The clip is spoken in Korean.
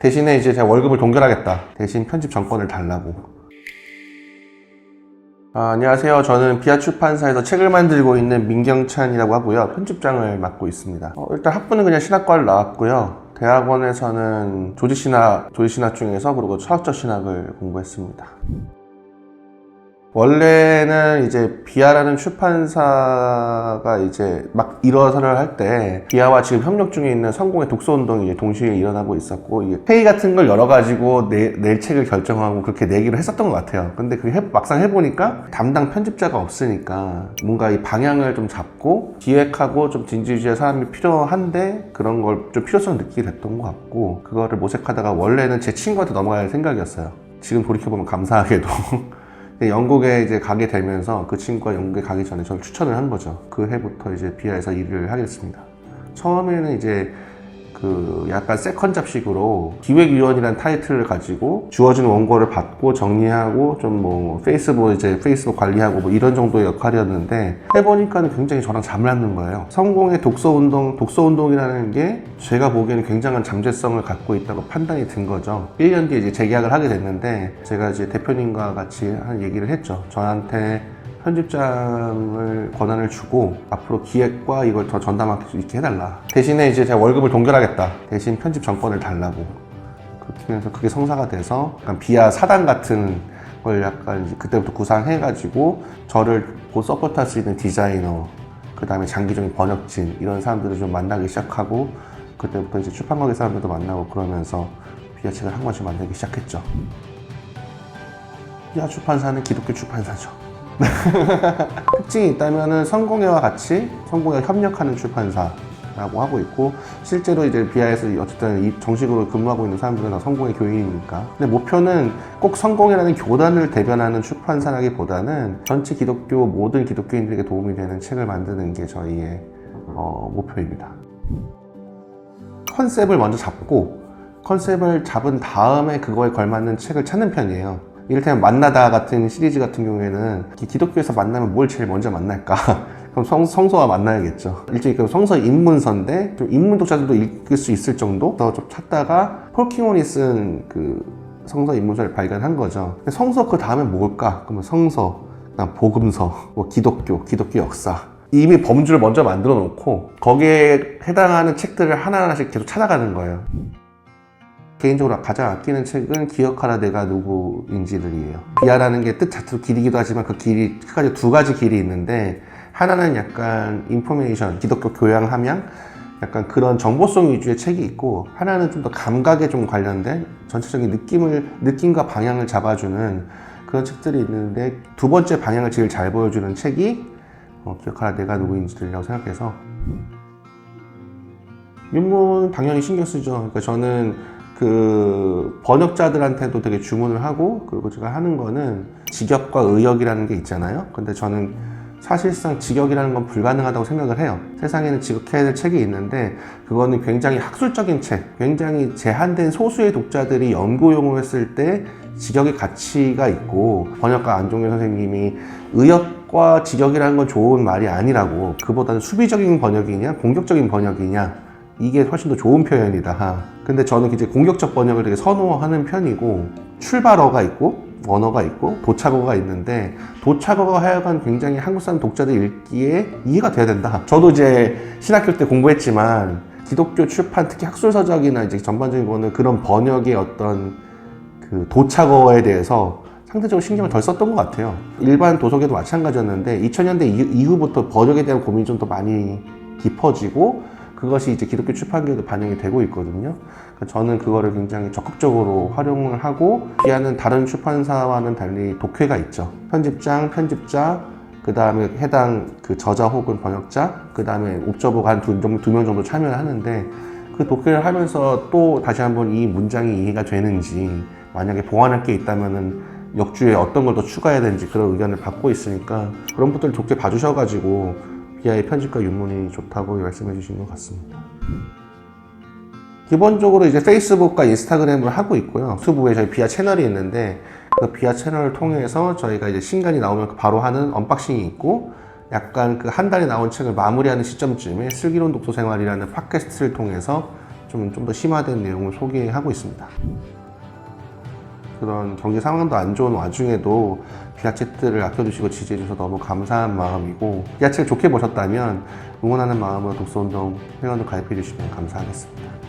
대신에 이제 제가 월급을 동결하겠다. 대신 편집 정권을 달라고. 안녕하세요. 저는 비아 출판사에서 책을 만들고 있는 민경찬이라고 하고요. 편집장을 맡고 있습니다. 일단 학부는 그냥 신학과를 나왔고요. 대학원에서는 조지신학 중에서 그리고 철학적 신학을 공부했습니다. 원래는 이제 비아라는 출판사가 이제 막 일어서를 할 때 비아와 지금 협력 중에 있는 성공의 독서운동이 이제 동시에 일어나고 있었고, 이게 회의 같은 걸 열어가지고 낼 책을 결정하고 그렇게 내기로 했었던 것 같아요. 근데 그게 막상 해보니까 담당 편집자가 없으니까 뭔가 이 방향을 좀 잡고 기획하고 좀 진지주의한 사람이 필요한데 그런 걸 좀 필요성을 느끼게 됐던 것 같고, 그거를 모색하다가 원래는 제 친구한테 넘어갈 생각이었어요. 지금 돌이켜보면 감사하게도. 영국에 이제 가게 되면서 그 친구가 영국에 가기 전에 저를 추천을 한 거죠. 그 해부터 이제 비아에서 일을 하게 됐습니다. 처음에는 이제 그 약간 세컨잡식으로 기획위원이라는 타이틀을 가지고 주어진 원고를 받고 정리하고 좀 뭐 페이스북 관리하고 뭐 이런 정도의 역할이었는데, 해보니까는 굉장히 저랑 잘 맞는 거예요. 성공의 독서운동이라는 게 제가 보기에는 굉장한 잠재성을 갖고 있다고 판단이 든 거죠. 1년 뒤에 이제 재계약을 하게 됐는데, 제가 이제 대표님과 같이 한 얘기를 했죠. 저한테 편집장을 권한을 주고 앞으로 기획과 이걸 더 전담할 수 있게 해달라. 대신에 이제 제가 월급을 동결하겠다. 대신 편집 정권을 달라고. 그렇게 해서 그게 성사가 돼서 약간 비아 사단 같은 걸 약간 이제 그때부터 구상해가지고 저를 곧 서포트할 수 있는 디자이너, 그 다음에 장기적인 번역진 이런 사람들을 좀 만나기 시작하고, 그때부터 이제 출판가게 사람들도 만나고 그러면서 비아 책을 한 권씩 만들기 시작했죠. 비아 출판사는 기독교 출판사죠. 특징이 있다면은 성공회와 같이 성공회와 협력하는 출판사라고 하고 있고, 실제로 이제 비아에서 어쨌든 정식으로 근무하고 있는 사람들은 다 성공회 교인이니까. 근데 목표는 꼭 성공회라는 교단을 대변하는 출판사라기보다는 전체 모든 기독교인들에게 도움이 되는 책을 만드는 게 저희의 목표입니다. 컨셉을 먼저 잡고, 컨셉을 잡은 다음에 그거에 걸맞는 책을 찾는 편이에요. 이를테면 만나다 같은 시리즈 같은 경우에는 기독교에서 만나면 뭘 제일 먼저 만날까? 그럼 성서와 만나야겠죠. 일종의 그 성서 입문서인데 좀 입문 독자들도 읽을 수 있을 정도 더 좀 찾다가 폴 킹원이 쓴 그 성서 입문서를 발견한 거죠. 성서 그 다음에 뭘까? 그러면 성서, 그다음 복음서, 뭐 기독교 역사. 이미 범주를 먼저 만들어 놓고 거기에 해당하는 책들을 하나하나씩 계속 찾아가는 거예요. 개인적으로 가장 아끼는 책은 기억하라 내가 누구인지를이에요. 비아라는 게 뜻 자체로 길이기도 하지만 그 길이 크게 두 가지 길이 있는데, 하나는 약간 인포메이션, 기독교 교양 함양, 약간 그런 정보성 위주의 책이 있고, 하나는 좀 더 감각에 좀 관련된 전체적인 느낌과 방향을 잡아주는 그런 책들이 있는데, 두 번째 방향을 제일 잘 보여주는 책이 기억하라 내가 누구인지를이라고 생각해서. 윤문 당연히 신경 쓰죠. 그러니까 저는 그 번역자들한테도 되게 주문을 하고, 그리고 제가 하는 거는 직역과 의역이라는 게 있잖아요. 근데 저는 사실상 직역이라는 건 불가능하다고 생각을 해요. 세상에는 직역해야 될 책이 있는데 그거는 굉장히 학술적인 책, 굉장히 제한된 소수의 독자들이 연구용으로 했을 때 직역의 가치가 있고, 번역가 안종현 선생님이 의역과 직역이라는 건 좋은 말이 아니라고, 그보다는 수비적인 번역이냐 공격적인 번역이냐 이게 훨씬 더 좋은 표현이다. 근데 저는 이제 공격적 번역을 되게 선호하는 편이고, 출발어가 있고 원어가 있고 도착어가 있는데, 도착어가 하여간 굉장히 한국 사람 독자들 읽기에 이해가 돼야 된다. 저도 이제 신학교 때 공부했지만 기독교 출판, 특히 학술서적이나 이제 전반적인 거는 그런 번역의 어떤 그 도착어에 대해서 상대적으로 신경을 덜 썼던 것 같아요. 일반 도서계도 마찬가지였는데 2000년대 이후부터 번역에 대한 고민이 좀 더 많이 깊어지고, 그것이 이제 기독교 출판계에도 반영이 되고 있거든요. 그러니까 저는 그거를 굉장히 적극적으로 활용을 하고, 비아는 다른 출판사와는 달리 독회가 있죠. 편집장, 편집자, 그 다음에 해당 그 저자 혹은 번역자, 그 다음에 옵저버가 한 두 명 정도 참여를 하는데, 그 독회를 하면서 또 다시 한번 이 문장이 이해가 되는지, 만약에 보완할 게 있다면은 역주에 어떤 걸 더 추가해야 되는지 그런 의견을 받고 있으니까, 그런 분들 좋게 봐주셔가지고 비아의 편집과 윤문이 좋다고 말씀해 주신 것 같습니다. 기본적으로 이제 페이스북과 인스타그램을 하고 있고요. 유튜브에 저희 비아 채널이 있는데, 그 비아 채널을 통해서 저희가 이제 신간이 나오면 바로 하는 언박싱이 있고, 약간 그 한 달에 나온 책을 마무리하는 시점쯤에 슬기로운 독서 생활이라는 팟캐스트를 통해서 좀 더 심화된 내용을 소개하고 있습니다. 그런 경제 상황도 안 좋은 와중에도 비아챗들을 아껴주시고 지지해주셔서 너무 감사한 마음이고, 비아챗을 좋게 보셨다면 응원하는 마음으로 독서운동 회원을 가입해 주시면 감사하겠습니다.